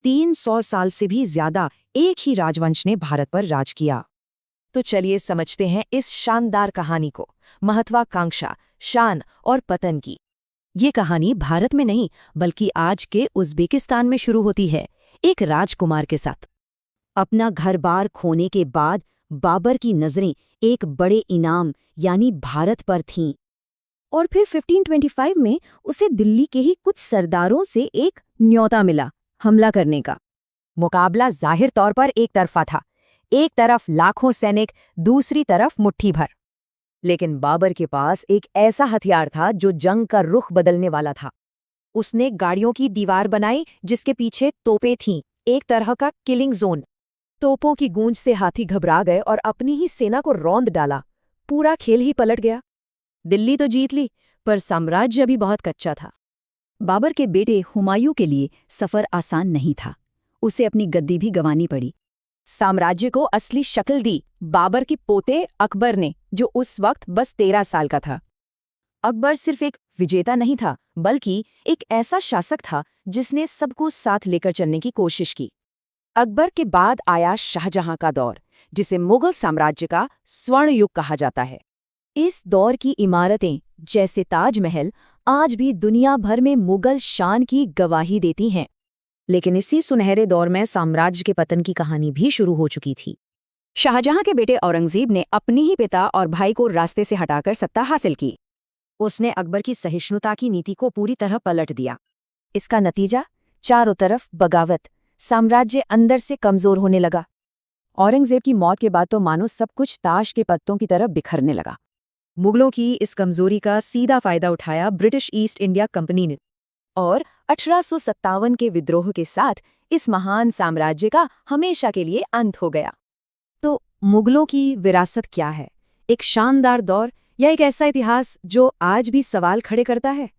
300 साल से भी ज्यादा एक ही राजवंश ने भारत पर राज किया। तो चलिए समझते हैं इस शानदार कहानी को, महत्वाकांक्षा, शान और पतन की। ये कहानी भारत में नहीं बल्कि आज के उज़्बेकिस्तान में शुरू होती है, एक राजकुमार के साथ। अपना घर-बार खोने के बाद बाबर की नजरें एक बड़े इनाम यानी भारत पर थीं। और फिर 1525 में उसे दिल्ली के ही कुछ सरदारों से एक न्योता मिला हमला करने का। मुकाबला जाहिर तौर पर एक तरफा था, एक तरफ लाखों सैनिक, दूसरी तरफ मुट्ठी भर। लेकिन बाबर के पास एक ऐसा हथियार था जो जंग का रुख बदलने वाला था। उसने गाड़ियों की दीवार बनाई जिसके पीछे तोपें थीं, एक तरह का किलिंग जोन। तोपों की गूंज से हाथी घबरा गए और अपनी ही सेना को रौंद डाला। पूरा खेल ही पलट गया। दिल्ली तो जीत ली, पर साम्राज्य अभी बहुत कच्चा था। बाबर के बेटे हुमायूं के लिए सफर आसान नहीं था। उसे अपनी गद्दी भी गंवानी पड़ी। साम्राज्य को असली शक्ल दी बाबर के पोते अकबर ने, जो उस वक्त बस 13 साल का था। अकबर सिर्फ एक विजेता नहीं था, बल्कि एक ऐसा शासक था जिसने सबको साथ लेकर चलने की कोशिश की। अकबर के बाद आया शाहजहां का दौर, जिसे मुगल साम्राज्य का स्वर्ण युग कहा जाता है। इस दौर की इमारतें जैसे ताजमहल आज भी दुनिया भर में मुगल शान की गवाही देती हैं। लेकिन इसी सुनहरे दौर में साम्राज्य के पतन की कहानी भी शुरू हो चुकी थी। शाहजहां के बेटे औरंगजेब ने अपने ही पिता और भाई को रास्ते से हटाकर सत्ता हासिल की। उसने अकबर की सहिष्णुता की नीति को पूरी तरह पलट दिया। इसका नतीजा, चारों तरफ बगावत, साम्राज्य अंदर से कमजोर होने लगा। औरंगजेब की मौत के बाद तो मानो सब कुछ ताश के पत्तों की तरह बिखरने लगा। मुगलों की इस कमजोरी का सीधा फायदा उठाया ब्रिटिश ईस्ट इंडिया कंपनी ने, और 1857 के विद्रोह के साथ इस महान साम्राज्य का हमेशा के लिए अंत हो गया। तो मुगलों की विरासत क्या है? एक शानदार दौर या एक ऐसा इतिहास जो आज भी सवाल खड़े करता है?